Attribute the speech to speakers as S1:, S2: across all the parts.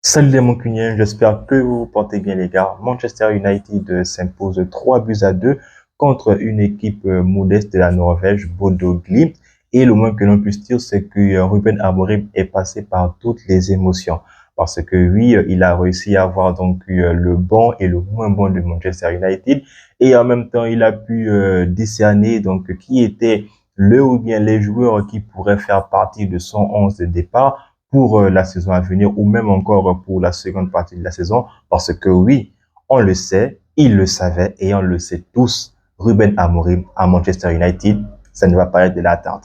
S1: Salut les Mancuniens, j'espère que vous vous portez bien les gars. Manchester United s'impose 3 buts à 2 contre une équipe modeste de la Norvège, Bodo Glimt. Et le moins que l'on puisse dire, c'est que Ruben Amorim est passé par toutes les émotions. Parce que oui, il a réussi à avoir donc le bon et le moins bon de Manchester United. Et en même temps, il a pu décerner donc qui était le ou bien les joueurs qui pourraient faire partie de son 11 de départ pour la saison à venir ou même encore pour la seconde partie de la saison parce que oui, on le sait, il le savait et on le sait tous, Ruben Amorim à Manchester United, ça ne va pas être de l'attente.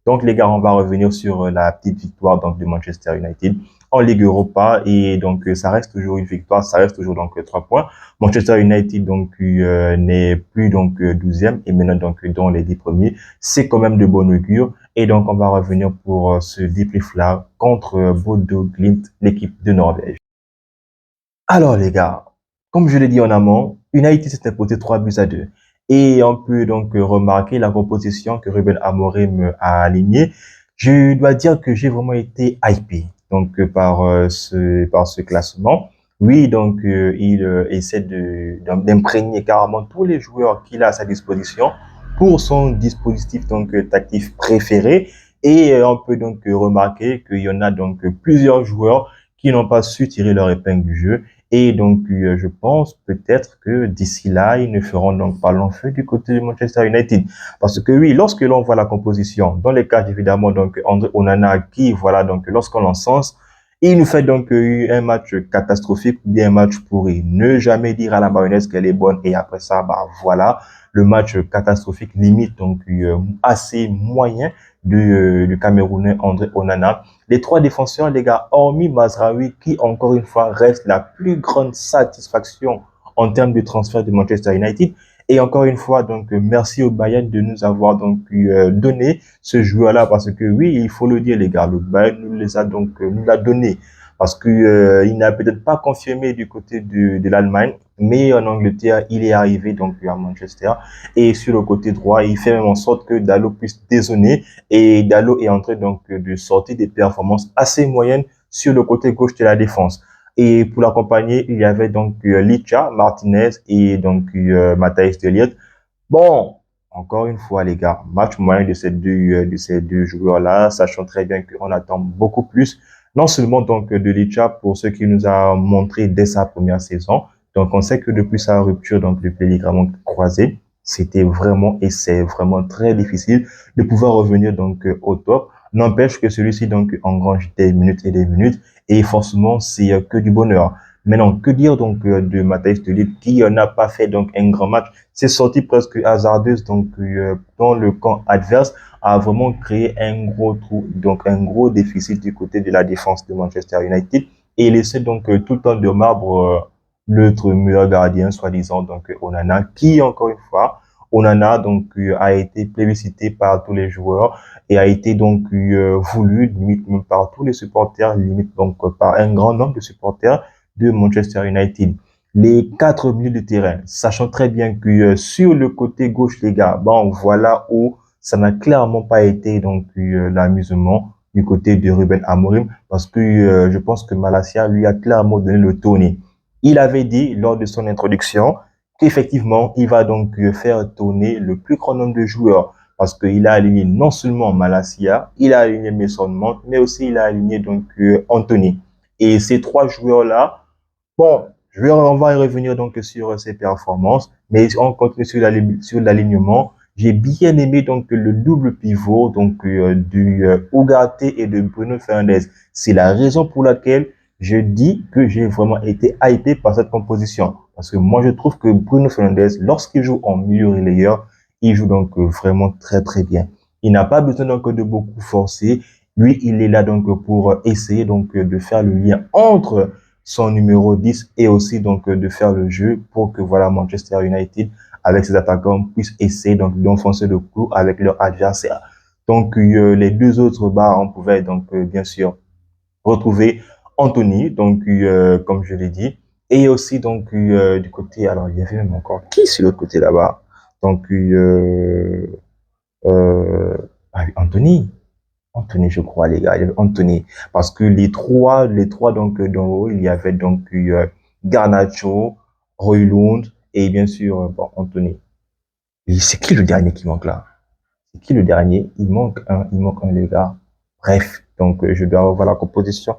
S1: Donc les gars, on va revenir sur la petite victoire donc de Manchester United en Ligue Europa et donc ça reste toujours une victoire, ça reste toujours donc 3 points. Manchester United donc n'est plus donc 12e et maintenant donc dans les 10 premiers, c'est quand même de bon augure. Et donc, on va revenir pour ce débrief-là contre Bodo Glimt, l'équipe de Norvège. Alors, les gars, comme je l'ai dit en amont, United s'est imposé 3 buts à 2. Et on peut donc remarquer la composition que Ruben Amorim a alignée. Je dois dire que j'ai vraiment été hypé donc par ce classement. Oui, donc il essaie d'imprégner carrément tous les joueurs qu'il a à sa disposition pour son dispositif donc tactique préféré. Et on peut donc remarquer qu'il y en a donc plusieurs joueurs qui n'ont pas su tirer leur épingle du jeu. Et donc, je pense peut-être que d'ici là, ils ne feront donc pas long feu du côté de Manchester United. Parce que oui, lorsque l'on voit la composition, dans les cas évidemment, donc André Onana qui, voilà, donc lorsqu'on l'encense, il nous fait donc un match catastrophique ou bien un match pourri. Ne jamais dire à la mayonnaise qu'elle est bonne et après ça, bah voilà, le match catastrophique limite donc assez moyen du Camerounais André Onana. Les trois défenseurs, les gars, hormis Mazraoui, qui encore une fois reste la plus grande satisfaction en termes de transfert de Manchester United. Et encore une fois, donc, merci au Bayern de nous avoir donc donné ce joueur-là parce que oui, il faut le dire, les gars, le Bayern nous les a donc, nous l'a donné parce que il n'a peut-être pas confirmé du côté de l'Allemagne, mais en Angleterre, il est arrivé donc à Manchester et sur le côté droit, il fait même en sorte que Dalot puisse dézonner et Dalot est en train donc de sortir des performances assez moyennes sur le côté gauche de la défense. Et pour l'accompagner, il y avait donc Licha, Martinez et donc Matthijs de Ligt. Bon, encore une fois, les gars, match moyen de ces deux joueurs-là, sachant très bien qu'on attend beaucoup plus, non seulement donc de Licha pour ce qu'il nous a montré dès sa première saison. Donc, on sait que depuis sa rupture, donc le ligament croisé, c'était vraiment et c'est vraiment très difficile de pouvoir revenir donc au top. N'empêche que celui-ci donc engrange des minutes et des minutes et forcément c'est que du bonheur. Maintenant, que dire donc de Matthijs de Ligt qui n'a pas fait donc un grand match, c'est sorti presque hasardeuse donc dans le camp adverse a vraiment créé un gros trou, donc un gros déficit du côté de la défense de Manchester United et laissé donc tout le temps de marbre l'autre meilleur gardien soi-disant donc Onana qui encore une fois Onana donc a été plébiscité par tous les joueurs et a été donc voulu limite même par tous les supporters, limite donc par un grand nombre de supporters de Manchester United. Les 4 milieux de terrain, sachant très bien que sur le côté gauche, les gars, bon voilà où ça n'a clairement pas été donc l'amusement du côté de Ruben Amorim parce que je pense que Malacia lui a clairement donné le tournis. Il avait dit lors de son introduction qu'effectivement, il va donc faire tourner le plus grand nombre de joueurs parce qu'il a aligné non seulement Malacia, il a aligné Mason Mount, mais aussi il a aligné donc Anthony. Et ces trois joueurs-là, bon, on va y revenir donc sur ses performances, mais on continue sur l'alignement. J'ai bien aimé donc le double pivot donc du Ugarte et de Bruno Fernandes. C'est la raison pour laquelle je dis que j'ai vraiment été hypé par cette composition. Parce que moi, je trouve que Bruno Fernandes, lorsqu'il joue en milieu relayeur, il joue donc vraiment très très bien. Il n'a pas besoin donc de beaucoup forcer. Lui, il est là donc pour essayer donc de faire le lien entre son numéro 10 et aussi donc de faire le jeu pour que voilà Manchester United avec ses attaquants puissent essayer donc d'enfoncer le clou avec leur adversaire. Donc les deux autres bas on pouvait donc bien sûr retrouver Anthony donc comme je l'ai dit et aussi donc du côté alors il y avait même encore qui sur l'autre côté là-bas donc euh, Anthony Anthony, je crois, les gars. Il y avait Anthony. Parce que les trois, donc, d'en haut, il y avait donc Garnacho, Højlund et bien sûr, bon, Anthony. Et c'est qui le dernier qui manque là? C'est qui le dernier? Il manque un, les gars. Bref, donc, je dois revoir la composition.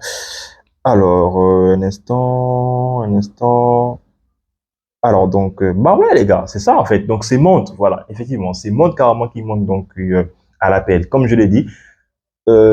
S1: Alors, un instant. Alors, donc, bah ouais, les gars, c'est ça, en fait. Donc, c'est Monte, voilà, effectivement. C'est Monte carrément qui manque, donc, à l'appel. Comme je l'ai dit,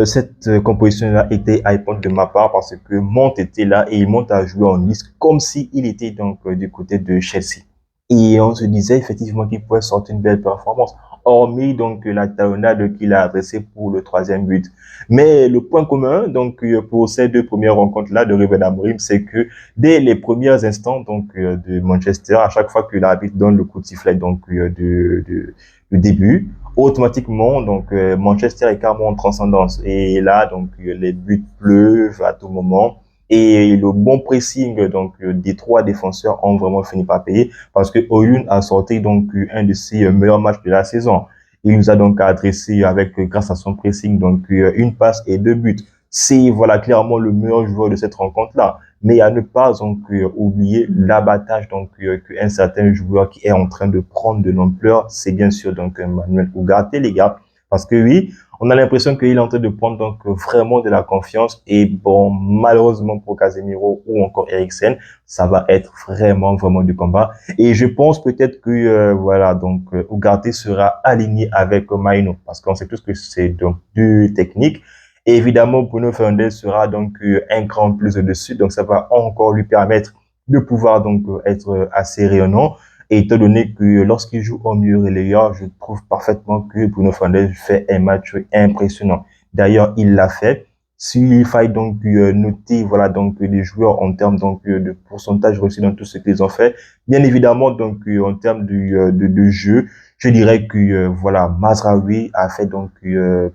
S1: cette composition-là était hypante de ma part parce que Monte était là et Monte a joué en Nice comme s'il était donc du côté de Chelsea. Et on se disait effectivement qu'il pouvait sortir une belle performance, hormis donc la talonnade qu'il a adressée pour le troisième but. Mais le point commun donc pour ces deux premières rencontres-là de Ruben Amorim, c'est que dès les premiers instants donc de Manchester, à chaque fois que l'arbitre donne le coup de sifflet donc de début, automatiquement, donc Manchester est carrément en transcendance. Et là, donc les buts pleuvent à tout moment. Et le bon pressing donc des trois défenseurs ont vraiment fini par payer parce que Oyun a sorti donc un de ses meilleurs matchs de la saison. Il nous a donc adressé avec grâce à son pressing donc une passe et deux buts. C'est voilà clairement le meilleur joueur de cette rencontre-là. Mais à ne pas donc oublier l'abattage donc qu'un certain joueur qui est en train de prendre de l'ampleur, c'est bien sûr donc Manuel Ugarte, les gars, parce que oui, on a l'impression qu'il est en train de prendre donc vraiment de la confiance et bon, malheureusement pour Casemiro ou encore Eriksen, ça va être vraiment du combat et je pense peut-être que voilà donc Ugarte sera aligné avec Maino parce qu'on sait tous que c'est donc deux techniques. Et évidemment, Bruno Fernandes sera donc un cran plus au-dessus, donc ça va encore lui permettre de pouvoir donc être assez rayonnant. Et étant donné que lorsqu'il joue au milieu relayeur, je trouve parfaitement que Bruno Fernandes fait un match impressionnant. D'ailleurs, il l'a fait. S'il faille donc noter voilà donc les joueurs en termes donc de pourcentage reçu dans tout ce qu'ils ont fait, bien évidemment donc en termes de jeu, je dirais que voilà, Mazraoui a fait donc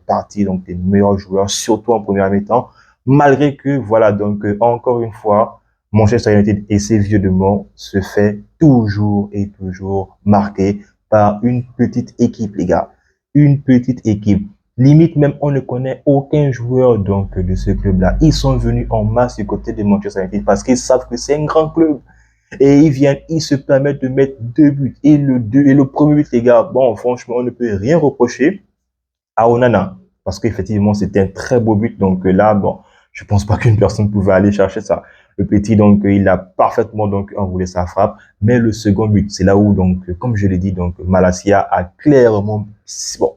S1: partie donc des meilleurs joueurs, surtout en première mi-temps, malgré que voilà donc encore une fois, Manchester United et ses vieux de mort se fait toujours et toujours marquer par une petite équipe, les gars, une petite équipe. Limite même, on ne connaît aucun joueur donc de ce club-là. Ils sont venus en masse du côté de Manchester United parce qu'ils savent que c'est un grand club. Et ils viennent, ils se permettent de mettre deux buts. Et le premier but, les gars, bon, franchement, on ne peut rien reprocher à Onana. Parce qu'effectivement, c'était un très beau but. Donc là, bon, je pense pas qu'une personne pouvait aller chercher ça. Le petit, donc, il a parfaitement donc enroulé sa frappe. Mais le second but, c'est là où, donc, comme je l'ai dit, donc, Malacia a clairement, bon,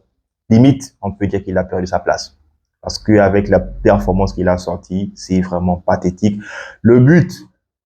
S1: limite, on peut dire qu'il a perdu sa place. Parce qu'avec la performance qu'il a sortie, c'est vraiment pathétique. Le but,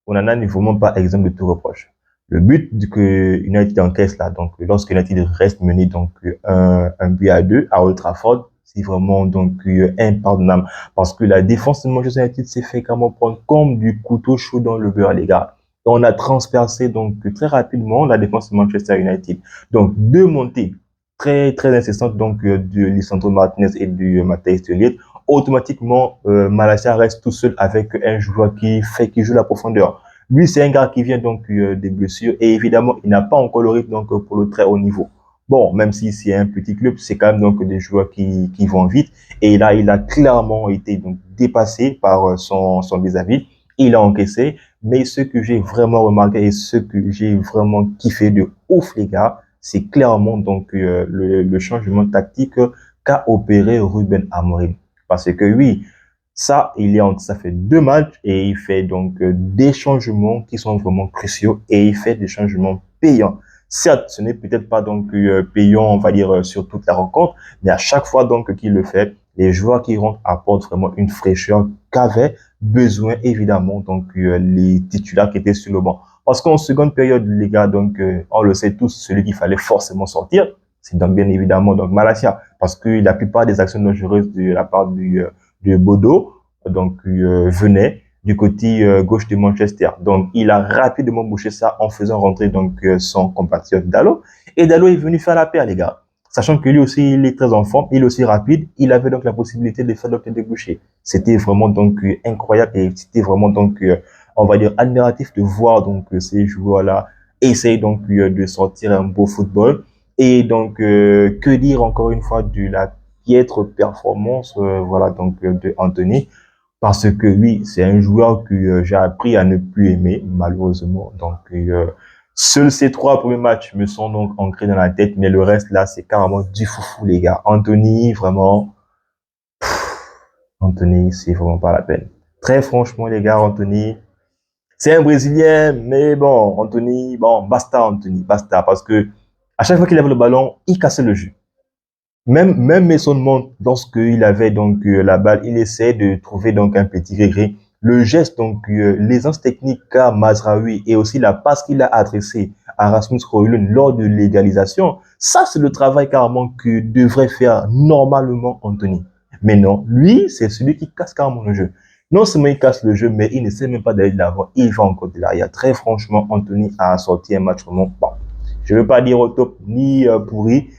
S1: Onana n'est vraiment pas exemple de tout reproche. Le but que United encaisse là, donc lorsque United reste mené donc un but à deux à Old Trafford, c'est vraiment donc impardonnable parce que la défense de Manchester United s'est fait vraiment prendre comme du couteau chaud dans le beurre, les gars. On a transpercé donc très rapidement la défense de Manchester United. Donc deux montées très insistantes donc de Lisandro Martinez et de Matthijs de Ligt. Automatiquement, Malacia reste tout seul avec un joueur qui joue la profondeur. Lui, c'est un gars qui vient donc des blessures et évidemment, il n'a pas encore le rythme donc pour le très haut niveau. Bon, même si c'est un petit club, c'est quand même donc des joueurs qui vont vite. Et là, il a clairement été donc dépassé par son vis-à-vis. Il a encaissé. Mais ce que j'ai vraiment remarqué et ce que j'ai vraiment kiffé de ouf, les gars, c'est clairement donc le changement tactique qu'a opéré Ruben Amorim. Parce que oui, ça fait deux matchs et il fait donc des changements qui sont vraiment cruciaux et il fait des changements payants. Certes, ce n'est peut-être pas donc payant, on va dire, sur toute la rencontre, mais à chaque fois donc qu'il le fait, les joueurs qui rentrent apportent vraiment une fraîcheur qu'avaient besoin évidemment donc les titulaires qui étaient sur le banc. Parce qu'en seconde période, les gars, donc on le sait tous, celui qu'il fallait forcément sortir, c'est donc bien évidemment donc Malacia, parce que la plupart des actions dangereuses de la part de Bodo, donc venait du côté gauche de Manchester. Donc il a rapidement bouché ça en faisant rentrer donc son compatriote Dalot. Et Dalot est venu faire la paire, les gars. Sachant que lui aussi, il est très en forme, il est aussi rapide, il avait donc la possibilité de faire donc des débouchés. C'était vraiment donc incroyable et c'était vraiment donc, on va dire, admiratif de voir donc ces joueurs-là essayer donc de sortir un beau football. Et donc, que dire encore une fois de la piètre performance, voilà, donc de Anthony. Parce que oui, c'est un joueur que j'ai appris à ne plus aimer, malheureusement. Donc, seuls ces 3 premiers matchs me sont donc ancrés dans la tête, mais le reste là, c'est carrément du foufou, les gars. Anthony, vraiment, Anthony, c'est vraiment pas la peine. Très franchement, les gars, Anthony, c'est un Brésilien, mais bon, Anthony, bon, basta, Anthony, basta, parce que à chaque fois qu'il avait le ballon, il cassait le jeu. Même Mason Mount, lorsqu'il avait donc la balle, il essaie de trouver donc un petit regret. Le geste, donc l'aisance technique qu'a Mazraoui et aussi la passe qu'il a adressée à Rasmus Højlund lors de l'égalisation, ça c'est le travail carrément que devrait faire normalement Anthony. Mais non, lui, c'est celui qui casse carrément le jeu. Non seulement il casse le jeu, mais il ne sait même pas d'aller de l'avant, il va encore de l'arrière. Très franchement, Anthony a sorti un match vraiment bon. Je ne veux pas dire au top ni pourri,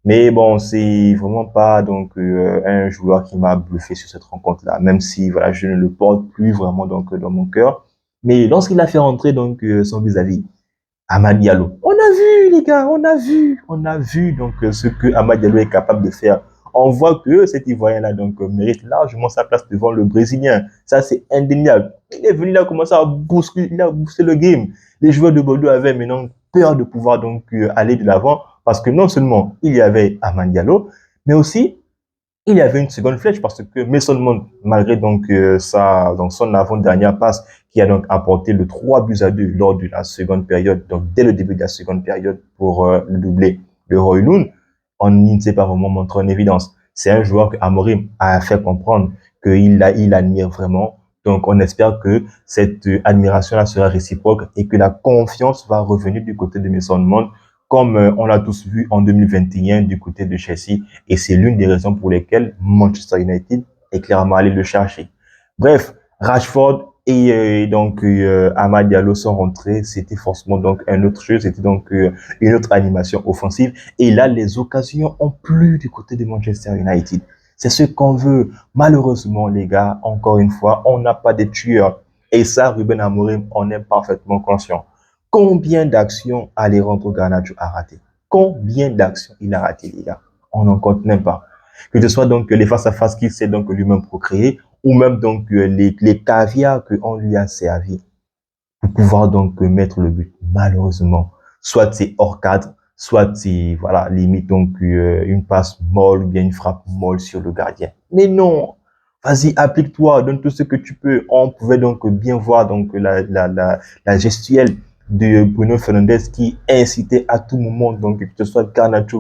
S1: mais bon, c'est vraiment pas donc un joueur qui m'a bluffé sur cette rencontre-là, même si voilà, je ne le porte plus vraiment donc dans mon cœur. Mais lorsqu'il a fait rentrer donc son vis-à-vis, Amad Diallo, on a vu les gars, on a vu donc ce que Amad Diallo est capable de faire. On voit que cet Ivoirien-là donc mérite largement sa place devant le Brésilien. Ça c'est indéniable. Il est venu là commencer à bousculer, il a boosté le game. Les joueurs de Bordeaux avaient maintenant peur de pouvoir donc aller de l'avant parce que non seulement il y avait Amad Diallo, mais aussi il y avait une seconde flèche parce que Mason Mount, malgré donc donc son avant-dernière passe, qui a donc apporté le 3 buts à 2 lors de la seconde période, donc dès le début de la seconde période pour le doublé de Højlund, on ne s'est pas vraiment montré en évidence. C'est un joueur que Amorim a fait comprendre il admire vraiment. Donc on espère que cette admiration-là sera réciproque et que la confiance va revenir du côté de Mason Mount, comme on l'a tous vu en 2021 du côté de Chelsea. Et c'est l'une des raisons pour lesquelles Manchester United est clairement allé le chercher. Bref, Rashford et donc Amad Diallo sont rentrés. C'était forcément donc un autre jeu, c'était donc une autre animation offensive. Et là, les occasions ont plu du côté de Manchester United. C'est ce qu'on veut. Malheureusement, les gars, encore une fois, on n'a pas de tueurs. Et ça, Ruben Amorim en est parfaitement conscient. Combien d'actions Alejandro Garnacho a raté? Combien d'actions il a raté, les gars? On n'en compte même pas. Que ce soit donc les face-à-face qu'il s'est donc lui-même procréé, ou même donc les caviars qu'on lui a servi pour pouvoir donc mettre le but. Malheureusement, soit c'est hors cadre, soit c'est, voilà, limite donc une passe molle ou bien une frappe molle sur le gardien. Mais non, vas-y, applique-toi, donne tout ce que tu peux. On pouvait donc bien voir donc la gestuelle de Bruno Fernandes qui incitait à tout moment, donc que ce soit Garnacho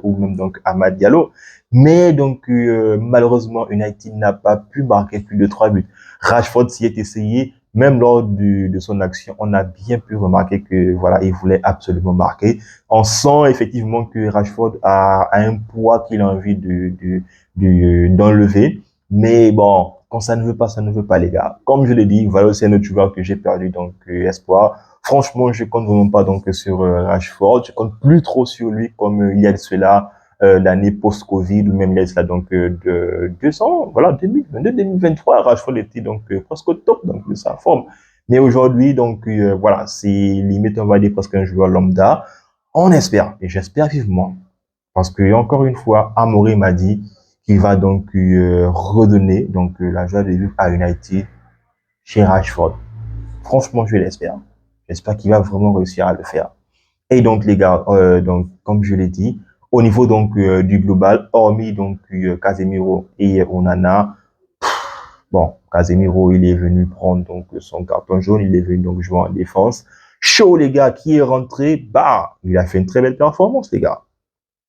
S1: ou même donc Amad Diallo. Mais donc malheureusement, United n'a pas pu marquer plus de 3 buts. Rashford s'y est essayé, même lors de son action, on a bien pu remarquer que voilà, il voulait absolument marquer. On sent effectivement que Rashford a un poids qu'il a envie d'enlever. Mais bon, quand ça ne veut pas, ça ne veut pas, les gars. Comme je l'ai dit, voilà, c'est un autre joueur que j'ai perdu, donc espoir. Franchement, je compte vraiment pas donc sur Rashford. Je compte plus trop sur lui comme il y a de cela l'année post-Covid ou même il y a de cela donc de 200, voilà, 2022-2023. Rashford était donc presque au top donc de sa forme. Mais aujourd'hui, donc voilà, c'est limite, on va dire presque un joueur lambda. On espère, et j'espère vivement, parce que encore une fois, Amorim m'a dit qu'il va donc redonner donc la joie de vivre à United chez Rashford. Franchement, je l'espère. J'espère qu'il va vraiment réussir à le faire. Et donc les gars, donc comme je l'ai dit, au niveau donc du global, hormis donc Casemiro et Onana, bon, Casemiro il est venu prendre donc son carton jaune, il est venu donc jouer en défense. Shaw les gars qui est rentré, bah, il a fait une très belle performance les gars.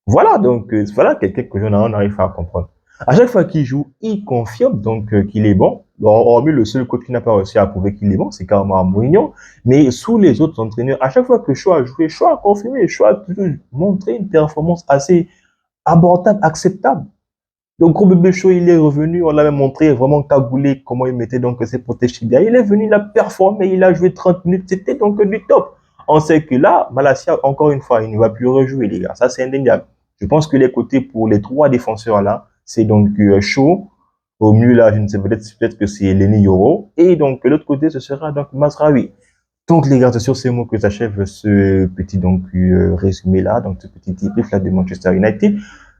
S1: Voilà, donc voilà quelqu'un que je n'arrive pas à comprendre. À chaque fois qu'il joue, il confirme donc qu'il est bon. Hormis le seul coach qui n'a pas réussi à prouver qu'il est bon, c'est carrément Mourinho. Mais sous les autres entraîneurs, à chaque fois que Shaw a joué, Shaw a confirmé, Shaw a toujours montré une performance assez abordable, acceptable. Donc gros bébé Shaw, il est revenu, on l'avait montré vraiment cagoulé comment il mettait donc ses protèges bien. Il est venu, il a performé, il a joué 30 minutes, c'était donc du top. On sait que là, Malacia, encore une fois, il ne va plus rejouer, les gars. Ça, c'est indéniable. Je pense que les côtés pour les 3 défenseurs là, c'est donc Shaw. Au milieu là, je ne sais peut-être que c'est Lenny Yoro. Et donc l'autre côté, ce sera donc Mazraoui. Donc les gars, c'est sur ces mots que s'achève ce petit donc résumé là, donc ce petit débrief là de Manchester United.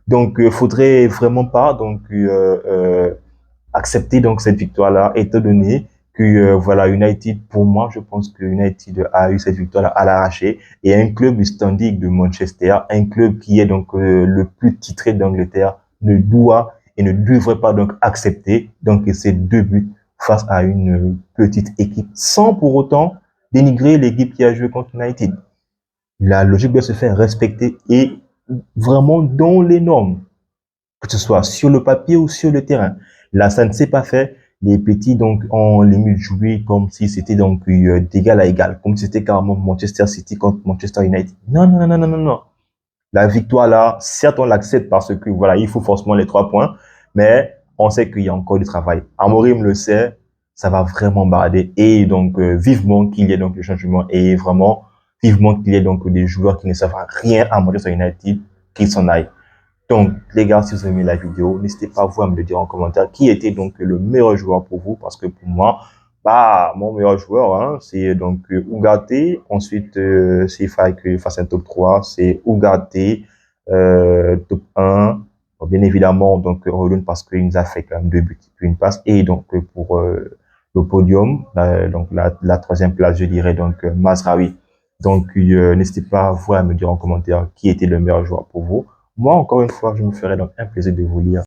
S1: Donc, faudrait vraiment pas donc accepter donc cette victoire-là, étant donné que voilà, United, pour moi, je pense que United a eu cette victoire-là à l'arraché, et un club standing de Manchester, un club qui est donc le plus titré d'Angleterre, ne doit et ne devrait pas donc accepter donc ces 2 buts face à une petite équipe, sans pour autant dénigrer l'équipe qui a joué contre United. La logique doit se faire respecter et vraiment dans les normes, que ce soit sur le papier ou sur le terrain. Là, ça ne s'est pas fait. Les petits, donc, ont limite joué comme si c'était donc d'égal à égal, comme si c'était carrément Manchester City contre Manchester United. Non, non, non, non, non, non. La victoire là, certes, on l'accepte parce que voilà, il faut forcément les 3 points, mais on sait qu'il y a encore du travail. Amorim le sait, ça va vraiment barder, et donc vivement qu'il y ait donc le changement, et vraiment vivement qu'il y ait donc des joueurs qui ne savent rien à Manchester United, qu'ils s'en aillent. Donc, les gars, si vous avez aimé la vidéo, n'hésitez pas vous à me le dire en commentaire qui était donc le meilleur joueur pour vous, parce que pour moi, bah, mon meilleur joueur, hein, c'est donc Ougarté. Ensuite, s'il fallait que je fasse un top 3, c'est Ougarté, top 1. Bon, bien évidemment, donc, Rolun, parce qu'il nous a fait quand même 2 buts, puis une passe. Et donc, pour le podium, donc la troisième place, je dirais donc Mazraoui. Donc, n'hésitez pas vous à me dire en commentaire qui était le meilleur joueur pour vous. Moi, encore une fois, je me ferai donc un plaisir de vous lire